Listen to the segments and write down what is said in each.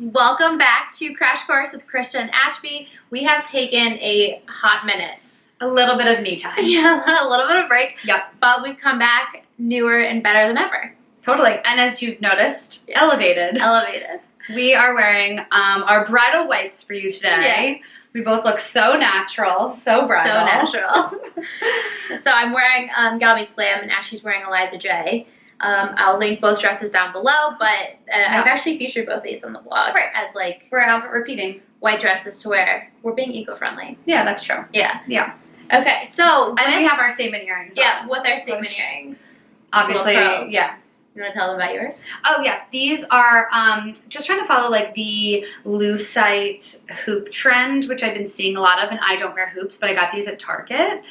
Welcome back to Crash Course with Krista and Ashby. We have taken a hot minute. A little bit of me time. Yeah, a little bit of break. Yep. But we've come back newer and better than ever. Totally. And as you've noticed, elevated. Elevated. We are wearing our bridal whites for you today. Yeah. We both look so natural, so bridal. So natural. So I'm wearing Galby Slam and Ashley's wearing Eliza J. I'll link both dresses down below, but I've actually featured both these on the blog as like we're outfit repeating white dresses to wear. We're being eco-friendly. Yeah, that's true. Yeah. Yeah. Okay, so and we have our statement earrings. Yeah, with our statement earrings. Obviously, yeah. You want to tell them about yours? Oh yes, these are just trying to follow like the lucite hoop trend, which I've been seeing a lot of, and I don't wear hoops, but I got these at Target,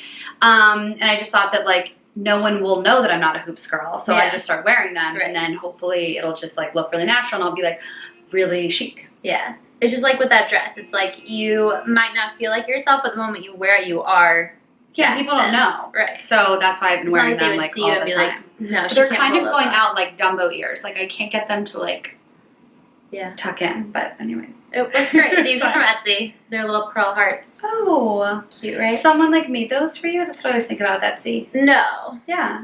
and I just thought that like no one will know that I'm not a hoops girl, so I just start wearing them, and then hopefully it'll just like look really natural, and I'll be like really chic. Yeah, it's just like with that dress. It's like you might not feel like yourself, but the moment you wear it, you are. Yeah, people don't know. Right. So that's why I've been wearing them like all the time. Like, no, they're kind of going out like Dumbo ears. Like I can't get them to like tuck in. But anyways. It looks great. These are from Etsy. They're little pearl hearts. Oh. Cute, right? Someone like made those for you? That's what I always think about Etsy. No. Yeah.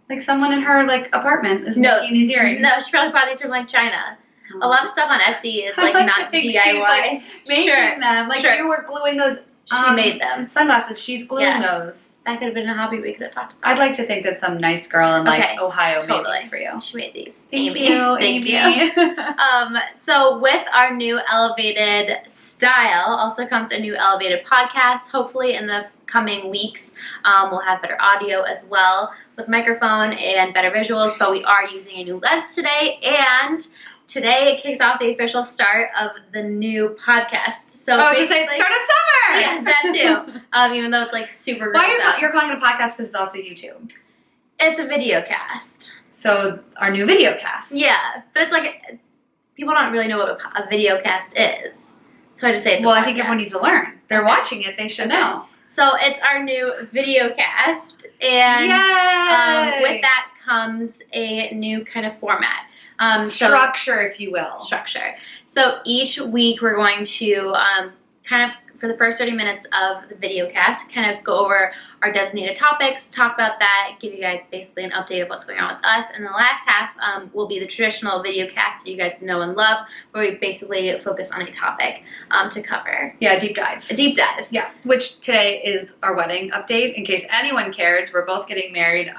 Like someone in her like apartment is making these earrings. No, she probably bought these from like China. A lot of stuff on Etsy is like not DIY. She's like making them. Like you were gluing those. She made them. Sunglasses. She's gluing those. That could have been a hobby we could have talked about. I'd like to think that some nice girl in like Ohio made these for you. She made these. Thank you, Amy. So with our new elevated style also comes a new elevated podcast. Hopefully in the coming weeks we'll have better audio as well with microphone and better visuals, but we are using a new lens today, and today it kicks off the official start of the new podcast. So to say start of summer. Yeah, that too. Even though it's like super. Why you're calling it a podcast? Because it's also YouTube. It's a video cast. So our new video cast. Yeah, but it's like people don't really know what a video cast is. So I just say it's. Well, I think everyone needs to learn. They're watching it. They should know. So it's our new video cast, and with that comes a new kind of format. Structure, if you will. Structure. So each week we're going to kind of, for the first 30 minutes of the video cast, kind of go over our designated topics, talk about that, give you guys basically an update of what's going on with us. And the last half will be the traditional video cast that you guys know and love, where we basically focus on a topic to cover. Yeah, a deep dive. A deep dive. Yeah, which today is our wedding update. In case anyone cares, we're both getting married.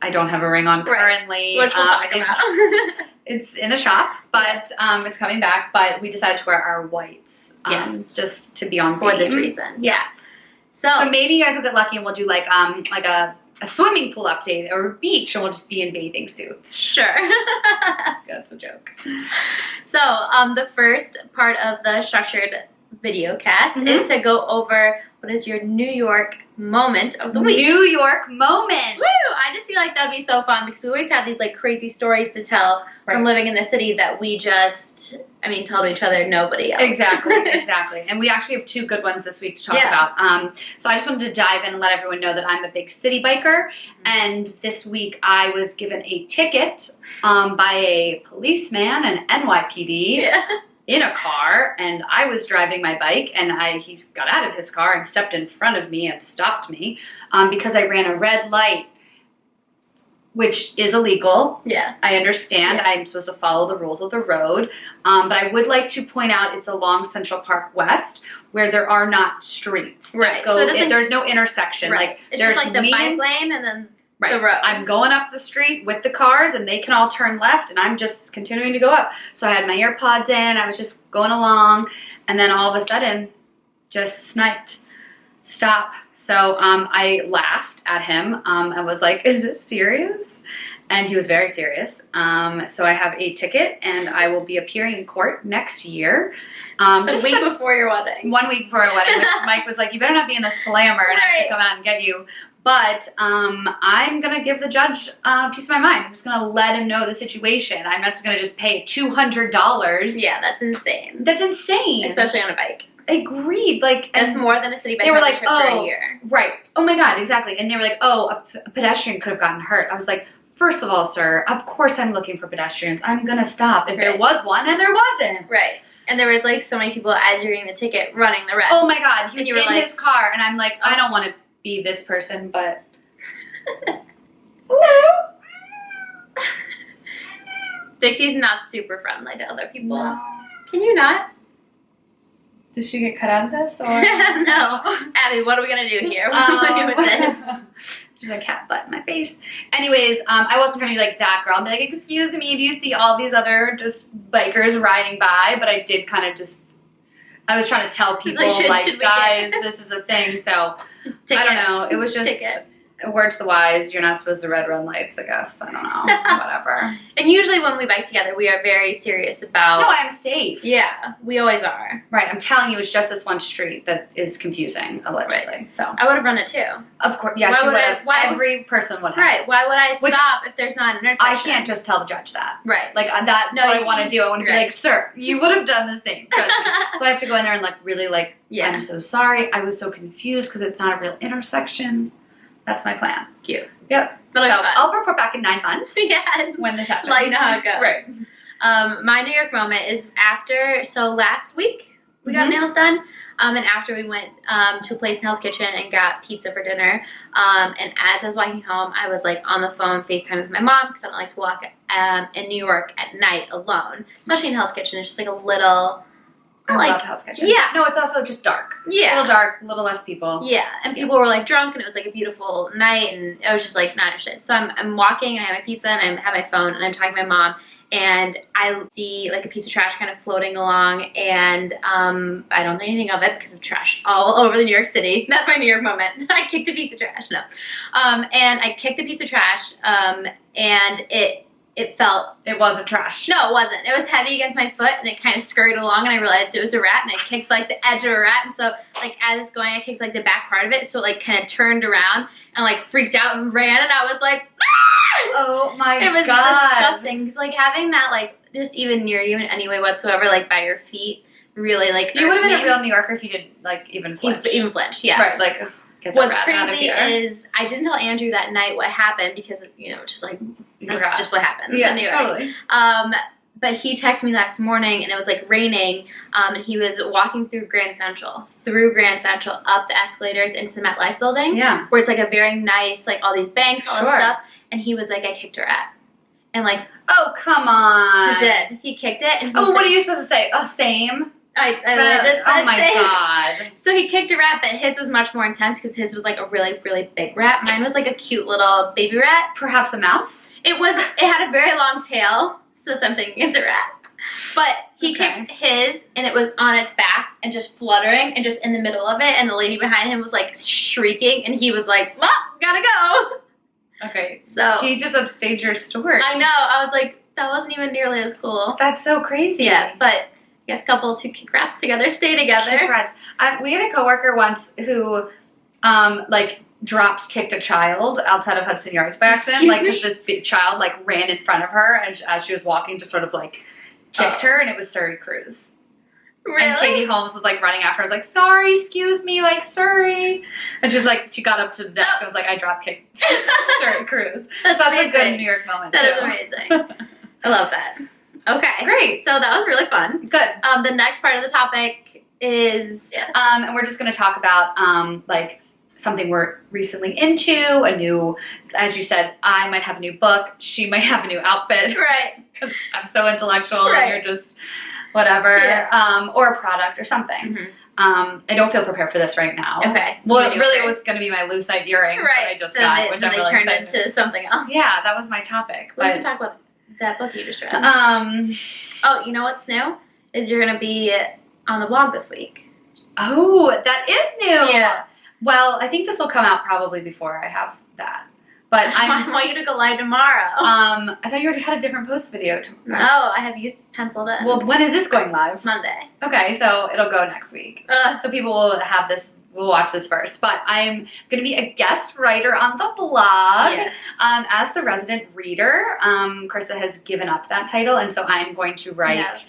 I don't have a ring on currently. Which we'll talk about. It's in a shop, but it's coming back. But we decided to wear our whites. Just to be on for theme. this reason. Yeah. So maybe you guys will get lucky and we'll do like a swimming pool update or a beach, and we'll just be in bathing suits. Sure. That's a joke. So the first part of the structured video cast is to go over what is your New York moment of the week. New York moment! Woo! I just feel like that would be so fun because we always have these like crazy stories to tell from living in the city that we just, tell to each other, nobody else. Exactly. And we actually have two good ones this week to talk about. So I just wanted to dive in and let everyone know that I'm a big city biker. And this week I was given a ticket by a policeman, an NYPD. Yeah. In a car, and I was driving my bike, and he got out of his car and stepped in front of me and stopped me because I ran a red light, which is illegal. Yeah. I understand. Yes. I'm supposed to follow the rules of the road, but I would like to point out it's along Central Park West, where there are not streets. Right. There's no intersection. Right. Like it's there's just like the bike lane and then the road. I'm going up the street with the cars, and they can all turn left, and I'm just continuing to go up. So I had my AirPods in. I was just going along, and then all of a sudden, just sniped. Stop. So I laughed at him. I was like, is this serious? And he was very serious. So I have a ticket, and I will be appearing in court next year. A week before your wedding. 1 week before our wedding, which Mike was like, you better not be in the slammer, and I have to come out and get you. But I'm going to give the judge a piece of my mind. I'm just going to let him know the situation. I'm not just going to just pay $200. Yeah, that's insane. That's insane. Especially on a bike. Agreed. Like, that's more than a city bike they were like, for a year. Right. Oh my God, exactly. And they were like, a pedestrian could have gotten hurt. I was like, first of all, sir, of course I'm looking for pedestrians. I'm going to stop if there was one and there wasn't. Right. And there was like so many people as you're getting the ticket running the red. Oh my God. He was in like, his car and I'm like, I don't want to be this person, but. Hello. Dixie's not super friendly to other people. No. Can you not? Did she get cut out of this? Or? No. Abby, what are we going to do here? What are we going to do with this? There's a cat butt in my face. Anyways, I wasn't trying to be like that girl. I'd be like, excuse me, do you see all these other just bikers riding by? But I did kind of just, I was trying to tell people, like guys, this is a thing. So, I don't know. It was just a word to the wise. You're not supposed to red lights, I guess. I don't know. Whatever. And usually when we bike together, we are very serious about... No, I'm safe. Yeah, we always are. Right, I'm telling you, it's just this one street that is confusing, allegedly. Right. So I would have run it too. Of course, yeah, she would have. Every person would have. Right, why would I stop if there's not an intersection? I can't just tell the judge that. Right. Like, that's what I want to do. I want to be like, sir, you would have done the same. Trust me. So I have to go in there and like really like, I'm so sorry. I was so confused because it's not a real intersection. That's my plan. Cute. Yep. That'll so be fun. I'll report back in 9 months. Yeah. When this happens. Let you know how it goes. Right. My New York moment is after, so last week we got nails done. And after we went to a place in Hell's Kitchen and got pizza for dinner. And as I was walking home, I was like on the phone FaceTime with my mom because I don't like to walk in New York at night alone, especially in Hell's Kitchen. It's just like a little... I love Hell's Kitchen. Yeah. No, it's also just dark. Yeah. A little dark, a little less people. Yeah. And people were like drunk and it was like a beautiful night and I was just like not interested. So I'm walking and I have my pizza and I have my phone and I'm talking to my mom and I see like a piece of trash kind of floating along and I don't think anything of it because of trash all over the New York City. That's my New York moment. I kicked a piece of trash. No. And I kicked the piece of trash and it felt... It wasn't trash. No, it wasn't. It was heavy against my foot, and it kind of scurried along, and I realized it was a rat, and I kicked, like, the edge of a rat, and so, like, as it's going, I kicked, like, the back part of it, so it, like, kind of turned around and, like, freaked out and ran, and I was like, ah! Oh, my God. It was disgusting, because, like, having that, like, just even near you in any way whatsoever, like, by your feet, really, like, you would have been a real New Yorker if you did, like, even flinch. Even flinch, yeah. Right, like... What's crazy is I didn't tell Andrew that night what happened because, you know, just like, that's just what happens. Yeah, anyway. Totally. But he texted me next morning and it was like raining and he was walking through Grand Central, up the escalators into the MetLife building. Yeah. Where it's like a very nice, like all these banks, all this stuff. And he was like, I kicked a rat. And like, oh, come on. He did. He kicked it. And he what are you supposed to say? Oh, same. Oh my God. So he kicked a rat, but his was much more intense because his was like a really, really big rat. Mine was like a cute little baby rat. Perhaps a mouse? It had a very long tail, so that's I'm thinking it's a rat. But he kicked his, and it was on its back and just fluttering and just in the middle of it, and the lady behind him was like shrieking, and he was like, well, gotta go. Okay, so he just upstaged your story. I know. I was like, that wasn't even nearly as cool. That's so crazy. Yeah, but... Yes, couples who kick rats together stay together. Kick rats. We had a coworker once who, kicked a child outside of Hudson Yards by accident. Because this big child, like, ran in front of her, and as she was walking, just sort of, like, kicked her, and it was Surrey Cruz. Really? And Katie Holmes was, like, running after her. I was like, sorry, excuse me, like, Surrey. And she's like, she got up to the desk and was like, I drop kicked Surrey Cruz. That's a good New York moment, That is amazing. I love that. Okay. Great. So that was really fun. Good. The next part of the topic is... and we're just going to talk about, something we're recently into, a new, as you said, I might have a new book, she might have a new outfit. Right. Because I'm so intellectual and you're just whatever. Yeah. Or a product or something. Mm-hmm. I don't feel prepared for this right now. Okay. Well, it was going to be my lucite earrings that I just got, which I'm really excited. They turned into something else. Yeah, that was my topic. We can talk about that book you just read. Oh, you know what's new? Is you're going to be on the blog this week. Oh, that is new. Yeah. Well, I think this will come out probably before I have that. But I want you to go live tomorrow. I thought you already had a different post video tomorrow. No, I have you penciled in. Well, when is this going live? Monday. Okay, so it'll go next week. So people will have this. We'll watch this first. But I'm going to be a guest writer on the blog. Yes. As the resident reader. Krista has given up that title, and so I'm going to write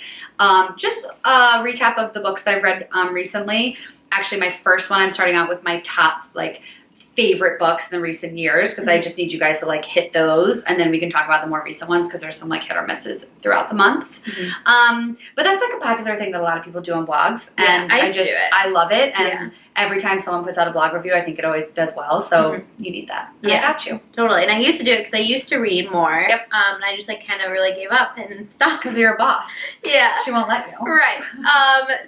just a recap of the books that I've read recently. Actually, my first one, I'm starting out with my top, favorite books in the recent years because I just need you guys to like hit those, and then we can talk about the more recent ones because there's some like hit or misses throughout the months. But that's like a popular thing that a lot of people do on blogs, and I love it. And every time someone puts out a blog review, I think it always does well. So you need that. And I got you. Totally. And I used to do it because I used to read more. Yep. And I just like kind of really gave up and stopped. Because you're a boss. Yeah. She won't let you. Right.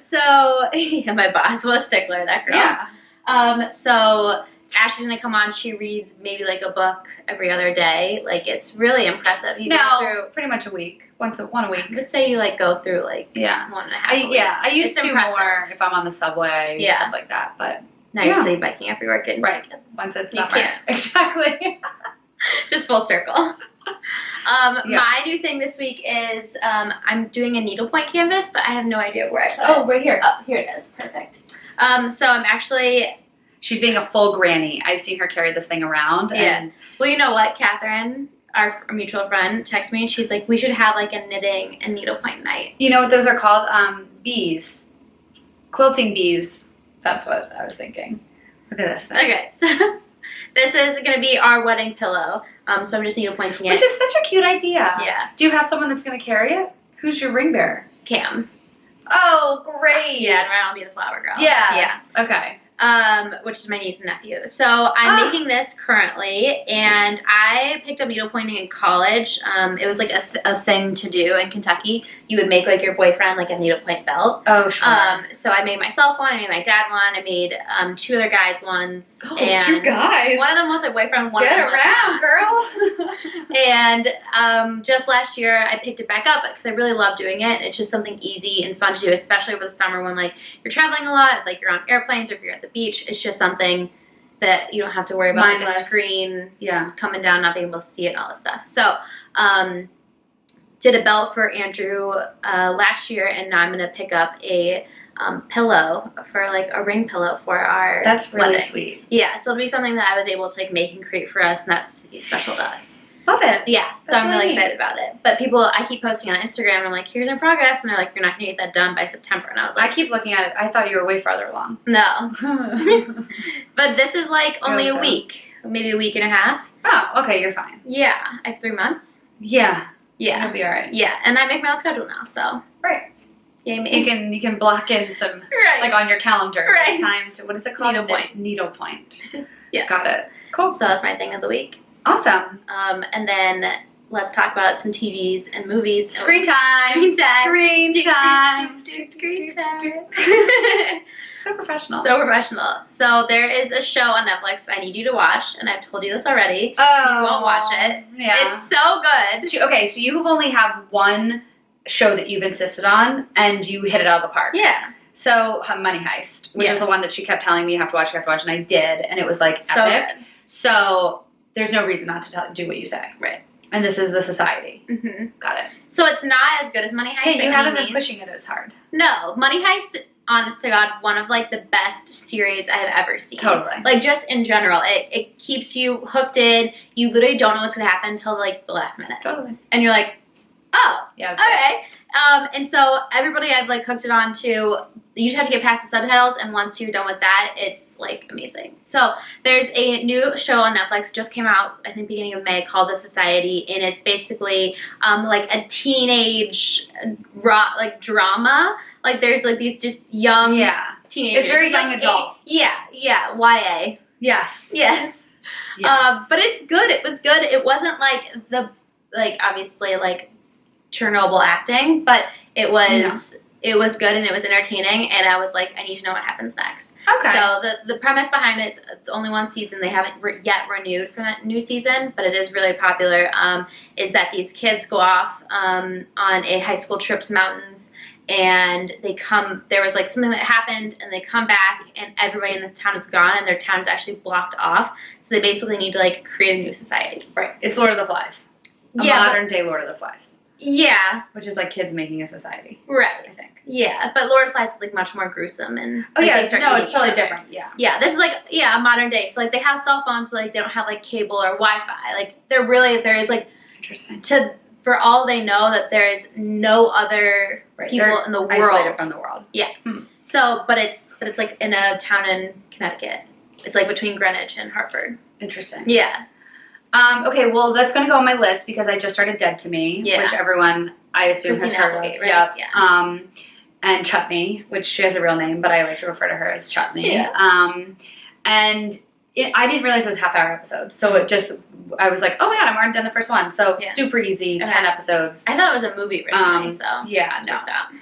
So yeah, my boss was a stickler, that girl. Yeah. So Ashley's gonna come on. She reads maybe like a book every other day. Like it's really impressive. You go through pretty much a week. One a week. I would say you like go through like 1.5 a week. I used to more if I'm on the subway, stuff like that. But now you're sleep biking everywhere, getting tickets. Once it's summer. Exactly. Just full circle. My new thing this week is I'm doing a needlepoint canvas, but I have no idea where I put it. Oh, right here. Oh, here it is. Perfect. So I'm actually... She's being a full granny. I've seen her carry this thing around. And well, you know what? Catherine, our mutual friend, texted me and she's like, we should have like a knitting and needlepoint night. You know what those are called? Bees. Quilting bees. That's what I was thinking. Look at this thing. Okay, so this is going to be our wedding pillow. So I'm just needlepointing it. Which is such a cute idea. Yeah. Do you have someone that's going to carry it? Who's your ring bearer? Cam. Oh, great. Yeah, and I'll be the flower girl. Yes. Yeah. Okay. Which is my niece and nephew. So I'm making this currently, and I picked up needlepointing in college. It was like a thing to do in Kentucky. You would make like your boyfriend like a needlepoint belt. Oh, sure. So I made myself one. I made my dad one. I made 2 other guys ones. Oh, and 2 guys. One of them was my boyfriend. One Get of them around, was not. Girl. And just last year, I picked it back up because I really love doing it. It's just something easy and fun to do, especially over the summer when like you're traveling a lot, like you're on airplanes or if you're at the beach. It's just something that you don't have to worry about like a screen coming down, not being able to see it and all that stuff. So did a belt for Andrew last year, and now I'm going to pick up a pillow for like a ring pillow for our That's really wedding. sweet. Yeah, so it'll be something that I was able to like make and create for us, and that's special to us. Love it. Yeah, so I'm really excited about it. But I keep posting on Instagram, and I'm like, here's our progress, and they're like, you're not going to get that done by September. And I was like, I keep looking at it. I thought you were way farther along. No. But this is like only a week, maybe a week and a half. Oh, okay, you're fine. Yeah, I have 3 months. Yeah. Yeah. You'll be all right. Yeah, and I make my own schedule now, so. Right. Yay me. You can block in some, like on your calendar. Right. Time to, what is it called? Needlepoint. Needlepoint. Yeah. Got it. Cool. So that's my thing of the week. Awesome. And then let's talk about some TVs and movies. Screen time. Screen time. Screen time. Screen time. So professional. So professional. So there is a show on Netflix I need you to watch, and I've told you this already. Oh. You won't watch it. Yeah. It's so good. Okay, so you only have one show that you've insisted on, and you hit it out of the park. Yeah. So Money Heist, which is the one that she kept telling me you have to watch, and I did, and it was like so epic. Good. So there's no reason not to do what you say. Right. And this is The Society. Mm-hmm. Got it. So it's not as good as Money Heist. Hey, you haven't been pushing it as hard. No. Money Heist, honest to God, one of like the best series I have ever seen. Totally. Like just in general, it keeps you hooked in. You literally don't know what's going to happen until like the last minute. Totally. And you're like, oh, yeah, okay. And so everybody I've like hooked it on to, you just have to get past the subtitles, and once you're done with that, it's like amazing. So there's a new show on Netflix, just came out I think beginning of May, called The Society, and it's basically like a teenage drama. Like there's like these just young teenagers. It's very young adult. Yeah, YA. Yes. Yes. But it's good. It was good. It wasn't like obviously like Chernobyl acting, but it was good and it was entertaining, and I was like, I need to know what happens next. Okay. So the premise behind it, it's only one season. They haven't yet renewed for that new season, but it is really popular. Is that these kids go off on a high school trip to mountains, and there was like something that happened, and they come back, and everybody in the town is gone, and their town is actually blocked off. So they basically need to like create a new society. Right. It's Lord of the Flies. A modern day Lord of the Flies. Yeah. Which is like kids making a society. Right. I think. Yeah, but Lord of the Flies is like much more gruesome and it's totally different. Yeah. Yeah, this is like a modern day. So like they have cell phones, but like they don't have like cable or Wi-Fi. Like there is like interesting. For all they know that there is no other people in the world isolated from the world. Yeah. So but it's like in a town in Connecticut. It's like between Greenwich and Hartford. Interesting. Yeah. Okay, well, that's going to go on my list because I just started Dead to Me, which everyone, I assume, has heard of. Right? Yep. Yeah. And Chutney, which she has a real name, but I like to refer to her as Chutney. Yeah. And I didn't realize it was half-hour episodes, so I was like, oh my god, I'm already done the first one. So super easy, 10 episodes. I thought it was a movie originally,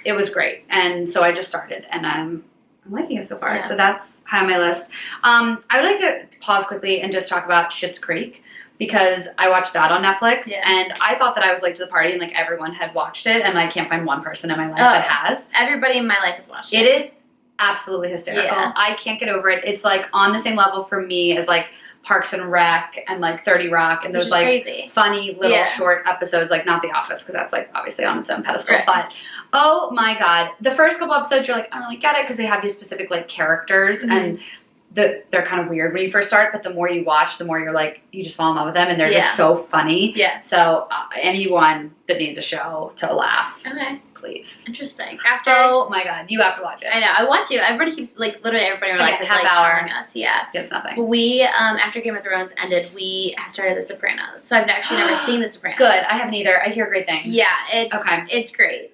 it was great. And so I just started, and I'm liking it so far. Yeah. So that's high on my list. I would like to pause quickly and just talk about Schitt's Creek, because I watched that on Netflix, and I thought that I was late to the party and like everyone had watched it, and I can't find one person in my life that has. Everybody in my life has watched it. It is absolutely hysterical. Yeah. I can't get over it. It's like on the same level for me as like Parks and Rec and like 30 Rock and those like crazy. funny little short episodes, like not The Office because that's like obviously on its own pedestal, but oh my god, the first couple episodes you're like, I don't really get it because they have these specific like characters and they're kind of weird when you first start, but the more you watch, the more you're like, you just fall in love with them, and they're just so funny. Yeah. So anyone that needs a show to laugh, please. Interesting. Oh my god, you have to watch it. I know, I want to. Everybody keeps like literally everybody in our life is like telling us. Yeah. It's nothing. We after Game of Thrones ended, we have started The Sopranos. So I've actually never seen The Sopranos. Good. I haven't either. I hear great things. Yeah, it's great.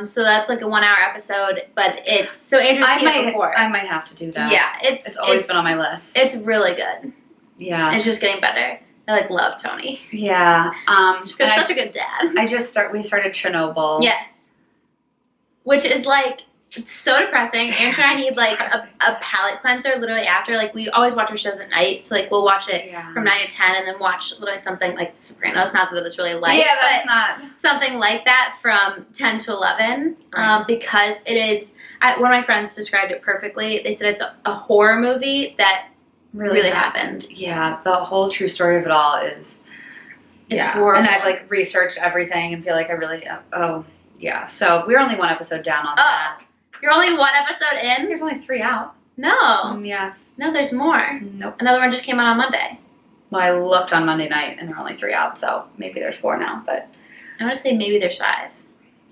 So that's like a 1 hour episode, but it's so Andrew's seen it before. I might have to do that. Yeah, it's always been on my list. It's really good. Yeah, it's just getting better. I like love Tony. Yeah, he's such a good dad. We started Chernobyl. Yes, which is like so depressing. Andrew and I need like a palate cleanser literally after. Like we always watch our shows at night, so like we'll watch it from 9 to 10, and then watch literally something like The Sopranos. Not that it's really light, that's not something like that from 10 to 11, because it is. One of my friends described it perfectly. They said it's a horror movie that really happened. Yeah, the whole true story of it all is. It's horrible. And I've like researched everything and feel like I really. Yeah. So we're only one episode down on that. You're only one episode in? There's only 3 out. No. Yes. No, there's more. Nope. Another one just came out on Monday. Well, I looked on Monday night and there are only 3 out, so maybe there's 4 now, but... I want to say maybe there's 5.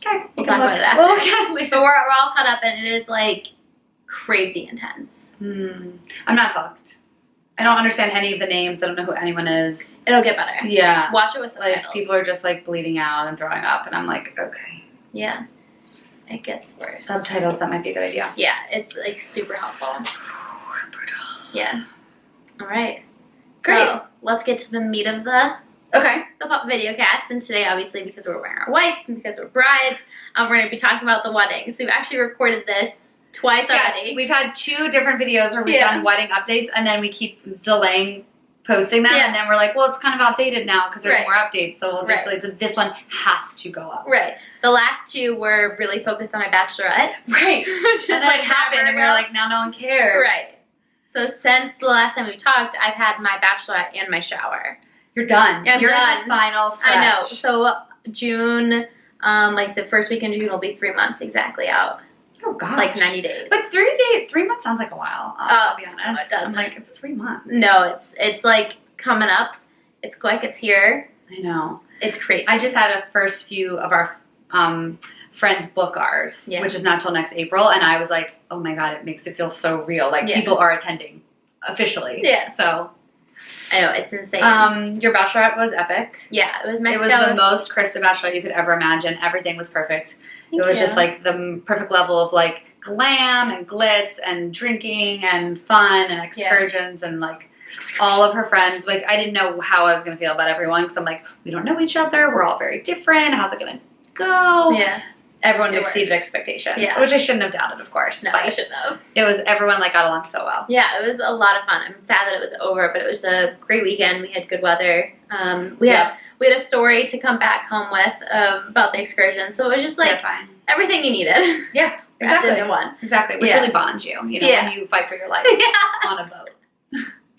Okay. We'll talk about it after. We'll look at it. But we're all caught up and it is like crazy intense. I'm not hooked. I don't understand any of the names. I don't know who anyone is. It'll get better. Yeah. Watch it with subtitles. Like, people are just like bleeding out and throwing up and I'm like, okay. Yeah. It gets worse. Subtitles, that might be a good idea. Yeah, it's like super helpful. Brutal. Yeah. All right. Great. So let's get to the meat of the video cast. And today, obviously, because we're wearing our whites and because we're brides, we're going to be talking about the wedding. So we've actually recorded this twice already. Yes, we've had 2 different videos where we've done wedding updates, and then we keep delaying posting them, and then we're like, well, it's kind of outdated now because there's more updates, so we'll just so this one has to go up. Right. The last 2 were really focused on my bachelorette. Right. Which and then it happened, and we were like, now no one cares. Right. So since the last time we talked, I've had my bachelorette and my shower. You're done. Yeah, You're done. In the final stretch. I know. So June, like the first week in June will be 3 months exactly out. Oh gosh. Like 90 days. But 3 months sounds like a while. I'll be honest. No, it doesn't. I'm like, it's 3 months. No, it's like coming up. It's quick. It's here. I know. It's crazy. I just had a first few of our friends book ours, which is not till next April, and I was like, oh my god, it makes it feel so real. Like people are attending officially. Yeah. So I know, it's insane. Your bachelorette was epic. Yeah, it was Mexico. It was the most Krista bachelorette you could ever imagine. Everything was perfect. It was just like the perfect level of like glam and glitz and drinking and fun and excursions and like all of her friends. Like I didn't know how I was going to feel about everyone because I'm like, we don't know each other. We're all very different. How's it going to go? Yeah. Everyone exceeded expectations, which I shouldn't have doubted, of course. No, I shouldn't have. It was, everyone like got along so well. Yeah, it was a lot of fun. I'm sad that it was over, but it was a great weekend. We had good weather. We had a story to come back home with about the excursion. So it was just like everything you needed. Yeah, exactly. In one. Exactly, which really bonds you, you know, when you fight for your life on a boat.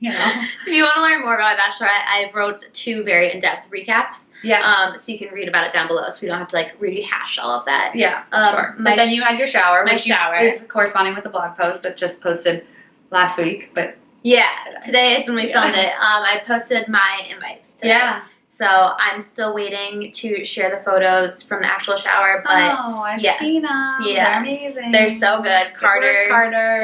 You know? If you want to learn more about Bachelorette, I wrote 2 very in-depth recaps. Yes. So you can read about it down below, so we don't have to like rehash all of that. Yeah, sure. But then you had your shower, which is corresponding with the blog post that just posted last week. But today is when we filmed it. I posted my invites today. Yeah. So I'm still waiting to share the photos from the actual shower, but I've seen them. Yeah. They're amazing. They're so good. Carter.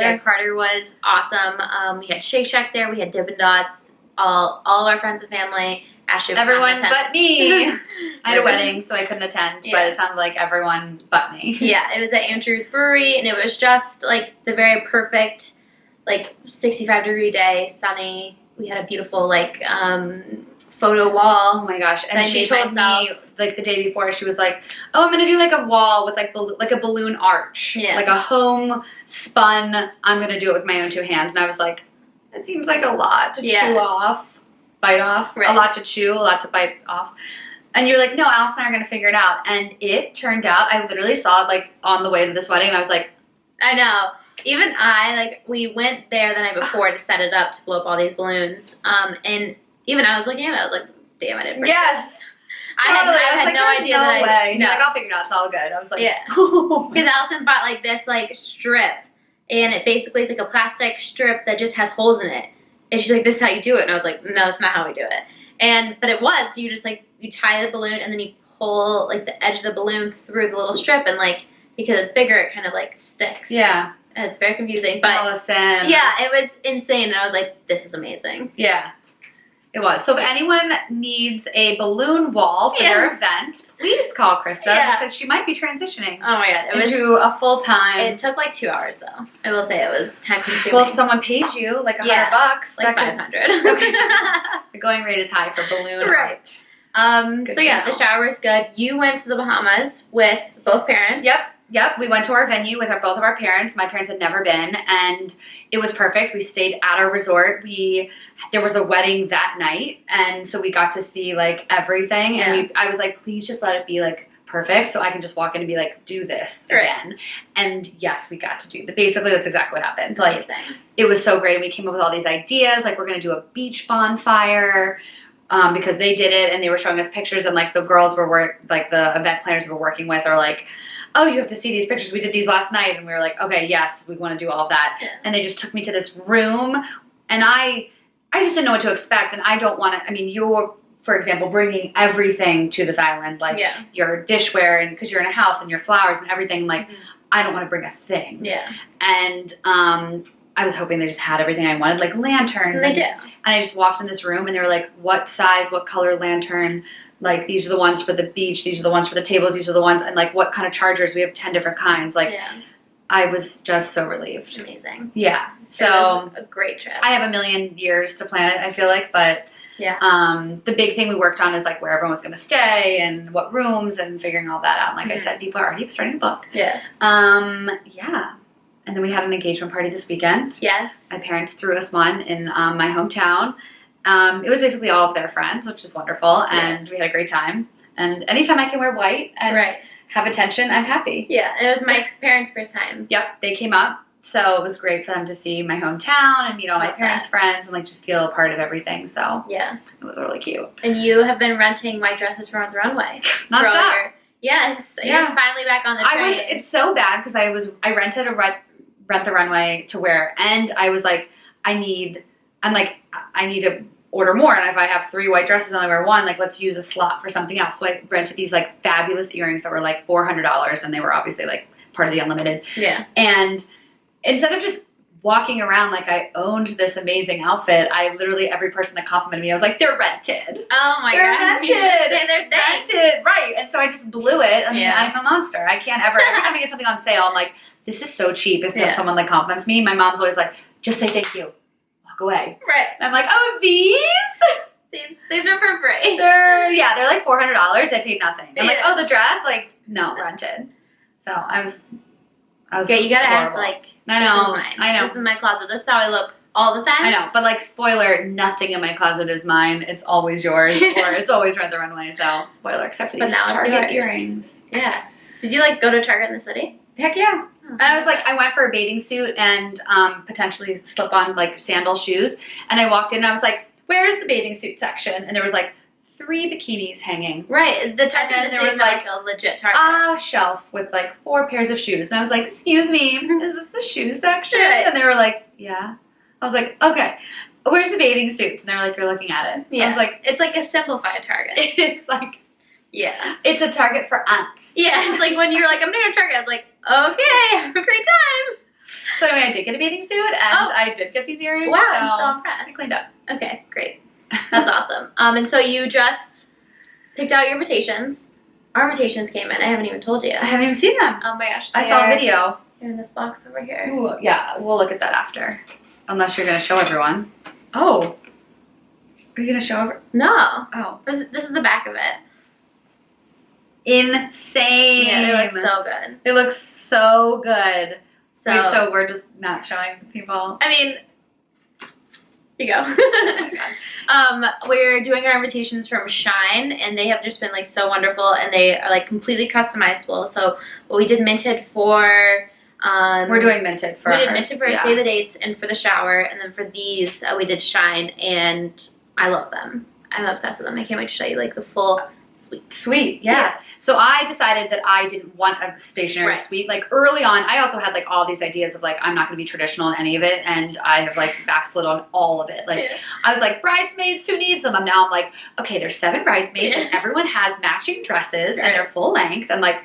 Yeah, Carter was awesome. We had Shake Shack there. We had Dippin' Dots. All of our friends and family. Ashley, everyone but me. I had a wedding, so I couldn't attend, but it sounded like everyone but me. Yeah, it was at Andrew's Brewery, and it was just like the very perfect, like 65-degree day, sunny. We had a beautiful like photo wall. Oh my gosh! And she told me like the day before, she was like, "Oh, I'm gonna do like a wall with like like a balloon arch, like a homespun. I'm gonna do it with my own two hands." And I was like, "That seems like a lot to chew off, bite off, a lot to chew, a lot to bite off." And you're like, "No, Alice and I are gonna figure it out." And it turned out, I literally saw it like on the way to this wedding, and I was like, I know. Even we went there the night before to set it up to blow up all these balloons. And even I was looking at it, I was like, damn, I didn't. Yes. Totally. I had no idea that way. No, like, I'll figure it out. It's all good. I was like, because Allison bought like this like strip, and it basically is like a plastic strip that just has holes in it. And she's like, "This is how you do it." And I was like, "No, it's not how we do it." But it was. You just like you tie the balloon, and then you pull like the edge of the balloon through the little strip, and like because it's bigger, it kind of like sticks. Yeah. And it's very confusing, but Allison. Yeah, it was insane, and I was like, "This is amazing." Yeah. It was. So if anyone needs a balloon wall for their event, please call Krista because she might be transitioning. Oh my god, it into a full time. It took like 2 hours though. I will say it was time consuming. Well, if someone pays you like $100, like 500. Okay. The going rate is high for balloon. Right. The shower was good. You went to the Bahamas with both parents. Yep. We went to our venue with both of our parents. My parents had never been, and it was perfect. We stayed at our resort. There was a wedding that night, and so we got to see like everything. Yeah. And I was like, please just let it be like perfect, so I can just walk in and be like, do this again. And yes, we got to do. Basically, that's exactly what happened. Like, it was so great. And we came up with all these ideas. Like, we're gonna do a beach bonfire. Because they did it, and they were showing us pictures, and like the girls the event planners we were working with are like, "Oh, you have to see these pictures. We did these last night." And we were like, "Okay, yes, we want to do all of that." Yeah. And they just took me to this room, and I just didn't know what to expect. And I don't want to. I mean, you're, for example, bringing everything to this island, like your dishware, and because you're in a house and your flowers and everything. Like, I don't want to bring a thing. Yeah. And I was hoping they just had everything I wanted, like lanterns. And they did. And I just walked in this room, and they were like, "What size, what color lantern? Like, these are the ones for the beach. These are the ones for the tables. These are the ones, and like, what kind of chargers? We have 10 different kinds." Like, I was just so relieved. Amazing. Yeah. So it was a great trip. I have a million years to plan it, I feel like, but the big thing we worked on is like where everyone was going to stay and what rooms and figuring all that out. And like I said, people are already starting to book. Yeah. And then we had an engagement party this weekend. Yes. My parents threw us one in my hometown. It was basically all of their friends, which is wonderful, and we had a great time. And anytime I can wear white and have attention, I'm happy. Yeah, and it was Mike's parents' first time. Yep, they came up, so it was great for them to see my hometown and meet all my parents' friends and like just feel a part of everything. So it was really cute. And you have been renting white dresses for on the runway. Nonstop. Yes, you're finally back on the train. It's so bad because I rented Rent the Runway to wear, and I was like, I need to order more, and if I have 3 white dresses and I only wear one, like, let's use a slot for something else. So I rented these like fabulous earrings that were like $400, and they were obviously like part of the unlimited. Yeah. And instead of just walking around like I owned this amazing outfit, I literally, every person that complimented me, I was like, they're rented. Oh my god. Rented. They're rented. Right. And so I just blew it. I mean, I'm a monster. I can't ever, every time I get something on sale, I'm like, this is so cheap. If someone like compliments me, my mom's always like, just say thank you. Walk away. Right. And I'm like, oh, these are for free. They're like $400. I paid nothing. I'm like, oh, the dress? Like, no, rented. So I was you gotta act like, I know. This is mine. I know. This is my closet. This is how I look all the time. I know. But like, spoiler, nothing in my closet is mine. It's always yours, or it's always Rent the Runway. So spoiler, except for these Target earrings. Yeah. Did you like go to Target in the city? Heck yeah. And I was like, I went for a bathing suit and potentially slip on like sandal shoes. And I walked in and I was like, where's the bathing suit section? And there was like 3 bikinis hanging. Right. The Target, and then there was like a legit Target. A shelf with like 4 pairs of shoes. And I was like, excuse me, is this the shoe section? Right. And they were like, yeah. I was like, okay. where's the bathing suits? And they're like, you're looking at it. Yeah. I was like, it's like a simplified Target. it's like, Yeah. it's a Target for ants. Yeah, it's like when you're like, I'm gonna go to Target, I was like, okay, have a great time. So anyway, I did get a bathing suit, and I did get these earrings. Wow, so I'm so impressed. I cleaned up. Okay, great. That's awesome. And so you just picked out your invitations. Our invitations came in. I haven't even told you. I haven't even seen them. Oh my gosh. I saw a video. They're in this box over here. Ooh, yeah, we'll look at that after. Unless you're going to show everyone. Oh. Are you going to show everyone? No. Oh. This is the back of it. Insane. Yeah, they look so good. It looks so good. So, Wait, so we're just not showing people? I mean, here you go. Oh my God. We're doing our invitations from Shine, and they have just been like so wonderful, and they are like completely customizable. So we did Minted for. We're doing Minted for. We did Minted for Save the Dates and for the shower, and then for these we did Shine, and I love them. I'm obsessed with them. I can't wait to show you like the full suite. Sweet, yeah. So I decided that I didn't want a stationary suite. Like early on, I also had like all these ideas of like, I'm not going to be traditional in any of it. And I have like backslid on all of it. Like I was like, bridesmaids, who needs them? Now I'm like, okay, there's 7 bridesmaids and everyone has matching dresses and they're full length and like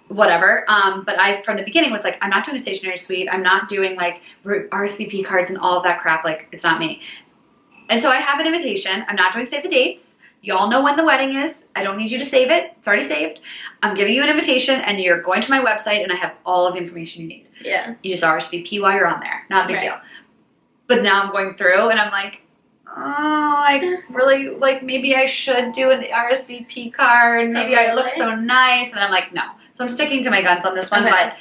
whatever. But I, from the beginning was like, I'm not doing a stationary suite. I'm not doing like RSVP cards and all of that crap. Like it's not me. And so I have an invitation. I'm not doing save the dates. Y'all know when the wedding is. I don't need you to save it. It's already saved. I'm giving you an invitation, and you're going to my website, and I have all of the information you need. Yeah. You just RSVP while you're on there. Not a big deal. But now I'm going through, and I'm like, oh, like, really, like, maybe I should do an RSVP card. Maybe I look so nice. And I'm like, no. So I'm sticking to my guns on this one, but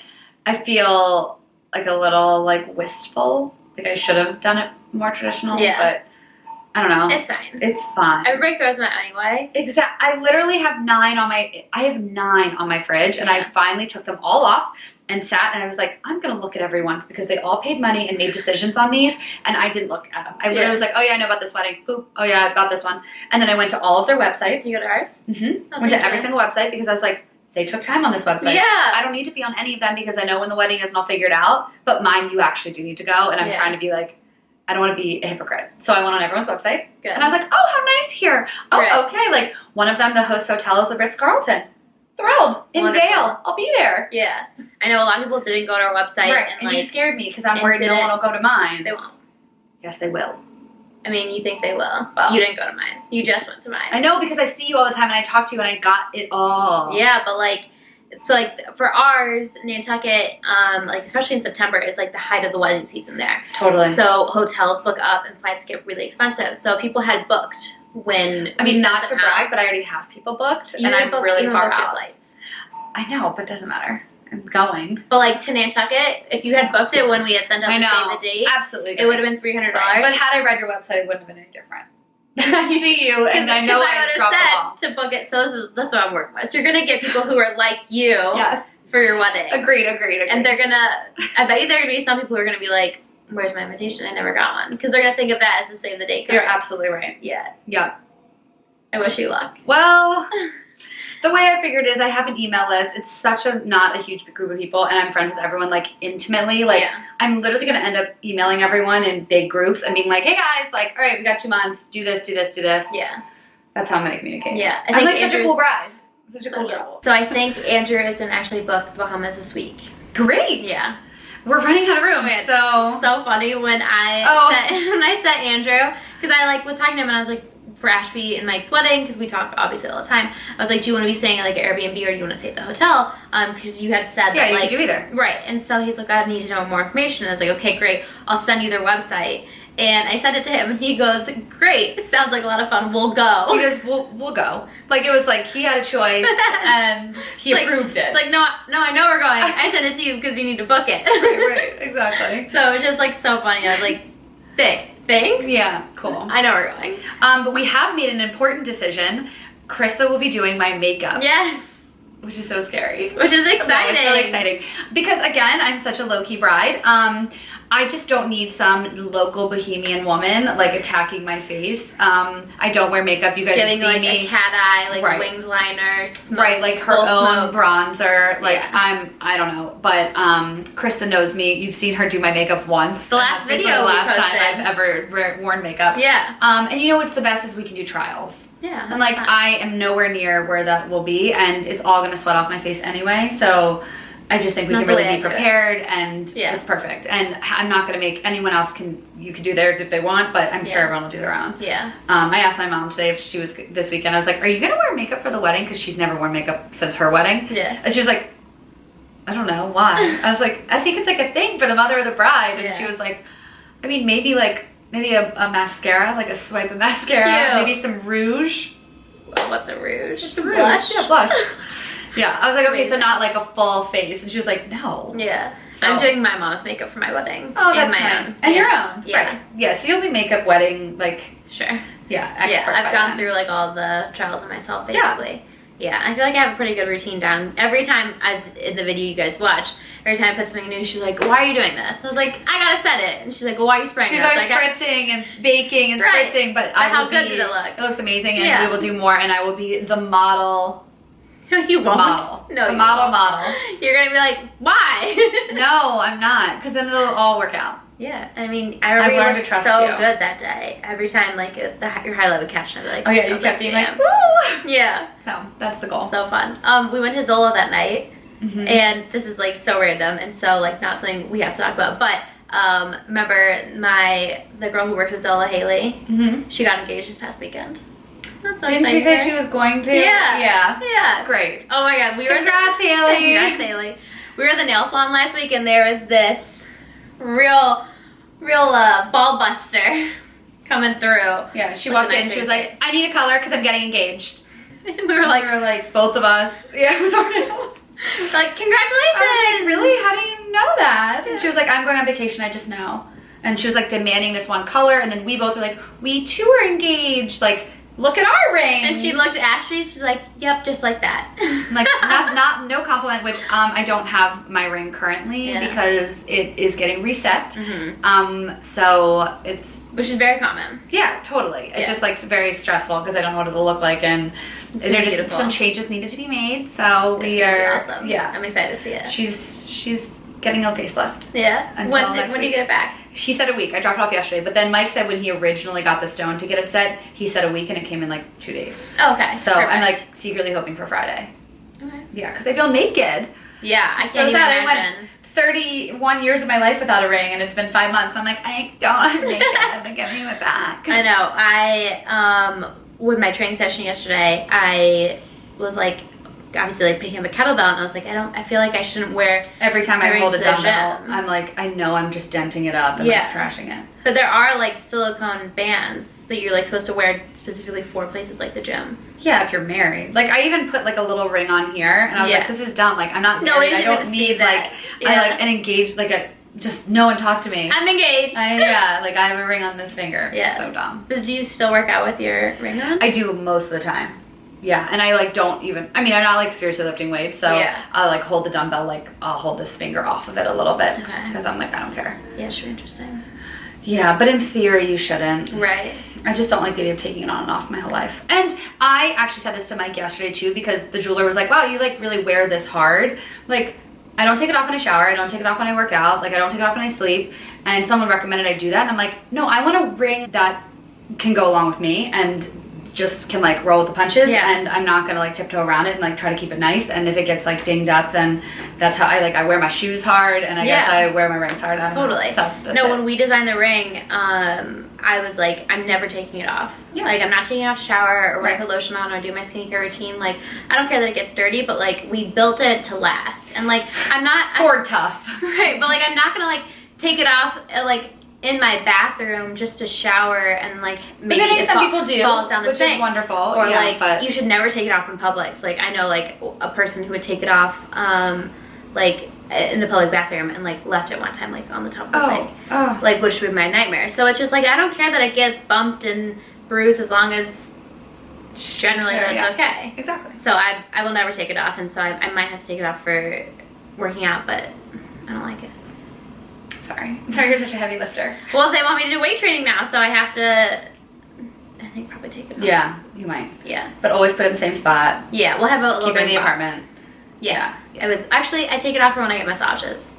I feel like a little, like, wistful. Like I should have done it more traditional, but I don't know. It's fine. It's fine. Everybody throws them out anyway. I literally have 9 on my fridge, and I finally took them all off and sat, and I was like, I'm gonna look at everyone's because they all paid money and made decisions on these, and I didn't look at them. I literally was like, oh yeah, I know about this wedding. Boop. Oh yeah, about this one. And then I went to all of their websites. You go to ours? Mm-hmm. Went to every single website because I was like, they took time on this website. Yeah. I don't need to be on any of them because I know when the wedding is and I'll figure it out. But mine, you actually do need to go, and I'm trying to be like, I don't want to be a hypocrite. So I went on everyone's website. Good. And I was like, oh, how nice here. Oh, okay. Like, one of them, the host hotel is the Ritz-Carlton. Thrilled. In Vail. I'll be there. Yeah. I know a lot of people didn't go to our website. Right. And like, you scared me because I'm worried no one will go to mine. They won't. Yes, they will. I mean, you think they will. Well, you didn't go to mine. You just went to mine. I know because I see you all the time and I talk to you and I got it all. Yeah, but like, it's like for ours, Nantucket, like especially in September, is like the height of the wedding season there. Totally. So hotels book up and flights get really expensive. So people had booked when I mean, not to brag, but I already have people booked and I'm really far out. Flights. I know, but it doesn't matter. I'm going. But like to Nantucket, if you had booked it when we had sent out the date, absolutely, it would have been $300. Right. But had I read your website, it wouldn't have been any different. I see you, and I know I would have said to book it. So this is what I'm working with. So you're gonna get people who are like you, for your wedding. Agreed. And they're gonna. I bet you there are gonna be some people who are gonna be like, "Where's my invitation? I never got one." Because they're gonna think of that as the save the date card. You're absolutely right. Yeah. Yep. I wish you luck. Well. The way I figured is I have an email list. It's such a not a huge group of people, and I'm friends with everyone like intimately. Like I'm literally gonna end up emailing everyone in big groups and being like, "Hey guys, like, all right, we got 2 months. Do this, do this, do this." Yeah, that's how I'm gonna communicate. Yeah, I'm like such a cool bride. Such a cool girl. So I think Andrew is gonna actually book the Bahamas this week. Great. Yeah. We're running out of room, so funny when I sent Andrew because I like was talking to him and I was like. For Ashby and Mike's wedding, because we talk obviously all the time, I was like, do you want to be staying at like an Airbnb or do you want to stay at the hotel? Because you had said that like you can do either. Right. And so he's like, I need to know more information. And I was like, okay, great. I'll send you their website. And I sent it to him and he goes, great. It sounds like a lot of fun. We'll go. He goes, we'll go. Like it was like he had a choice and he approved it. It's like, no, I know we're going. I sent it to you because you need to book it. right, exactly. So it was just like so funny. I was like, thanks. Yeah, cool. I know we're going. But we have made an important decision. Krista will be doing my makeup. Yes. Which is so scary. Which is exciting. It's really exciting. Because again, I'm such a low-key bride. I just don't need some local bohemian woman like attacking my face. I don't wear makeup. You guys have Getting seen like me. a cat eye, like Right. wings liner, smoke, Right, like her full own smoke. bronzer. Like Yeah. I don't know, but Krista knows me. You've seen her do my makeup once. The last And that's video the we last time posted. I've ever worn makeup. Yeah. And you know what's the best is we can do trials. Yeah. And like 100%. I am nowhere near where that will be, and it's all gonna sweat off my face anyway. So I just think we Not can the really way I be do it. prepared, and Yeah. it's perfect. And I'm not gonna make anyone else you can do theirs if they want, but I'm sure Yeah. everyone will do their own. Yeah. I asked my mom today if she was this weekend. I was like, "Are you gonna wear makeup for the wedding?" Because she's never worn makeup since her wedding. Yeah. And she was like, "I don't know why." I was like, "I think it's like a thing for the mother of the bride." And Yeah. she was like, "I mean, maybe a mascara, like a swipe of mascara, Cute. maybe some rouge." What's a rouge? It's a Rouge. blush. Yeah, blush. Yeah, I was like, okay, so Amazing. not like a full face. And she was like, no. Yeah. So- I'm doing my mom's makeup for my wedding. Oh, that's and my nice. own. And yeah. your own. Yeah. Right. Yeah, so you'll be makeup wedding, like, Sure. yeah, expert Yeah, I've by gone then. through like all the trials of myself Yeah. basically. Yeah, I feel like I have a pretty good routine down. Every time, as in the video you guys watch, every time I put something new, she's like, "Why are you doing this?" I was like, "I gotta set it," and she's like, "Well, why are you spraying She's it?" I was always like, spritzing and baking and Right. spritzing, but how will good be- did it look? It looks amazing, and Yeah. we will do more, and I will be the model. "No, you won't." Model. No, The you model won't. model. You're gonna be like, "Why?" No, I'm not, because then it'll all work out. Yeah, I mean, I remember I've you learned looked to trust so you. good that day. Every time, like, your highlight would catch, and I'd be like, Oh yeah, I you was kept being like, "Damn." woo! Yeah, So, that's the goal. so fun. We went to Zola that night. Mhm. And this is like so random and so like not something we have to talk about, but remember the girl who works at Zola, Haley, Mhm. she got engaged this past weekend. That's so Didn't she say exciting. she was going to? Yeah. Yeah. Yeah. Great. Oh my god, we were Congrats, Haley. Congrats, Haley. We were at the nail salon last week and there was this real ball buster coming through. Yeah, she With a walked in, nice she was face. like, I need a color because I'm getting engaged. And we were like, both of us. Yeah, with our nails. congratulations. I was like, really? How do you know that? Yeah. And she was like, I'm going on vacation, I just know. And she was like demanding this one color, and then we both were like, we too are engaged. Like, look at our ring. And she looked at Ashby, she's like, yep, just like that. Like, no compliment, which I don't have my ring currently Yeah. because it is getting reset. Mhm. So it's, Which is very common. yeah, totally. It's Yeah. just like very stressful because I don't know what it'll look like, and It's there just beautiful. some changes needed to be made. So It's we gonna be are, awesome. yeah. I'm excited to see it. She's getting a facelift. Yeah. Until When next do you week. get it back? She said a week. I dropped it off yesterday, but then Mike said when he originally got the stone to get it set, he said a week, and it came in like 2 days. Oh, okay. So I'm Perfect. like secretly hoping for Friday. Okay. Yeah, because I feel naked. Yeah, I So can't even sad. I imagine. went 31 years of my life without a ring, and it's been 5 months. I'm like, I'm naked. Like, get me with that. I know. I with my training session yesterday, I was like, obviously like picking up a kettlebell, and I was like, I feel like I shouldn't wear. Every time I Earrings hold a to the dumbbell, gym. I'm like, I know I'm just denting it up and Yeah. like trashing it. But there are like silicone bands that you're like supposed to wear specifically for places like the gym. Yeah, if you're married. Like, I even put like a little ring on here, and I was Yeah. like, this is dumb. Like, I'm not Nobody's married. I even don't gonna see need that. like, Yeah. I like an engaged, like a, just no one talk to me. I'm engaged. Yeah, like I have a ring on this finger. Yeah. So dumb. But do you still work out with your ring on? I do most of the time. Yeah, and I like don't even, I mean, I'm not like seriously lifting weights, so Yeah. I like hold the dumbbell, like I'll hold this finger off of it a little bit. Okay. Because I'm like, I don't care. Yeah, sure, interesting. Yeah, but in theory you shouldn't. Right. I just don't like the idea of taking it on and off my whole life. And I actually said this to Mike yesterday too, because the jeweler was like, wow, you like really wear this hard. Like, I don't take it off when I shower, I don't take it off when I work out, like I don't take it off when I sleep. And someone recommended I do that, and I'm like, no, I want a ring that can go along with me and just can like roll with the punches. Yeah. And I'm not gonna like tiptoe around it and like try to keep it nice. And if it gets like dinged up, then that's how I wear my shoes hard, and I guess Yeah. I wear my rings hard. I don't know. Totally. So that's No, it. when we designed the ring, I was like, I'm never taking it off. Yeah. Like, I'm not taking it off to shower or Right. put lotion on or do my skincare routine. Like, I don't care that it gets dirty, but like, we built it to last. And like, I'm not Ford tough. right, but like, I'm not gonna like take it off like in my bathroom just to shower and like maybe Which I think it some people do, falls down the which sink. is wonderful. Or yeah, like, but you should never take it off in Publix. Like, I know like a person who would take it off like in the public bathroom and like left it one time like on the top of the sink. oh. Like, which would be my nightmare. So it's just like, I don't care that it gets bumped and bruised as long as generally Sure, that's yeah. okay. Exactly. So I will never take it off, and so I might have to take it off for working out, but I don't like it. Sorry, you're such a heavy lifter. Well, they want me to do weight training now, so I have to, I think, probably take it home. Yeah, you might. Yeah. But always put it in the same spot. Yeah, we'll have a little Keep it in the box. apartment. Yeah. I take it off for when I get massages.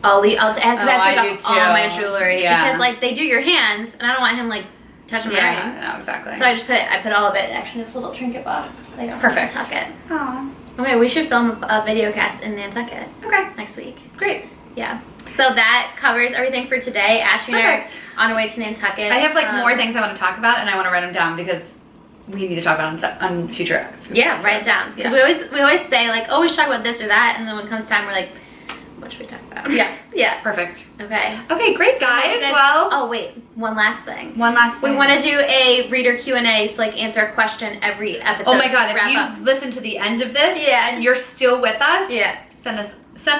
I'll take off all my jewelry because like they do your hands, and I don't want him like touching my ring. Yeah, no, exactly. So I put all of it actually in this little trinket box. I don't Perfect. have to tuck it. Oh. Okay, we should film a video cast in Nantucket. Okay. Next week. Great. Yeah. So that covers everything for today. Ashby and I are Perfect. on our way to Nantucket. I have like more things I want to talk about, and I want to write them down because we need to talk about it on future. Yeah, episodes. write it down. Yeah. We always say like, oh, we should talk about this or that, and then when it comes time, we're like, what should we talk about? Yeah. Yeah. Perfect. Okay. Okay, great guys. Well, oh wait, one last thing. one last thing. We want to do a reader Q&A, so like answer a question every episode. Oh my god, to if wrap you've up. listened to the end of this Yeah. and you're still with us, Yeah. send us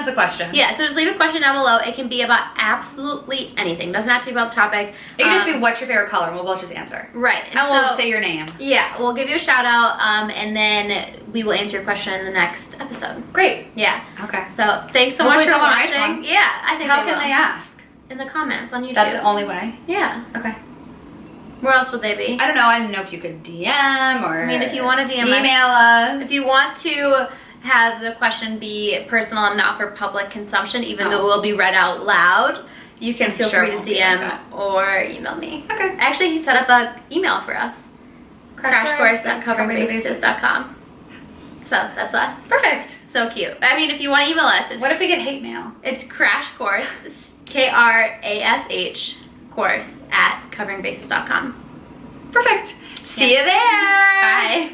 a question. Yeah, so just leave a question down below. It can be about absolutely anything. Doesn't have to be about the topic. It can just be what's your favorite color, and we'll both just answer. Right. And we'll say your name. Yeah, we'll give you a shout out, and then we will answer your question in the next episode. Great. Yeah. Okay. So thanks so Hopefully much for someone writes watching. one. Yeah, I think How they can will. they ask? In the comments on YouTube. That's the only way? Yeah. Okay. Where else would they be? I don't know. I didn't know if you could DM or... I mean, if you want to DM email us. If you want to have the question be personal and not for public consumption, even though it will be read out loud, you can feel free to DM or email me. Okay. Actually, he set up an email for us. Crash course at coveringbases.com. So that's us. Perfect. So cute. I mean, if you want to email us, What if we get hate mail? it's crash course, KRASH course at coveringbases.com. Perfect. See you there. Bye.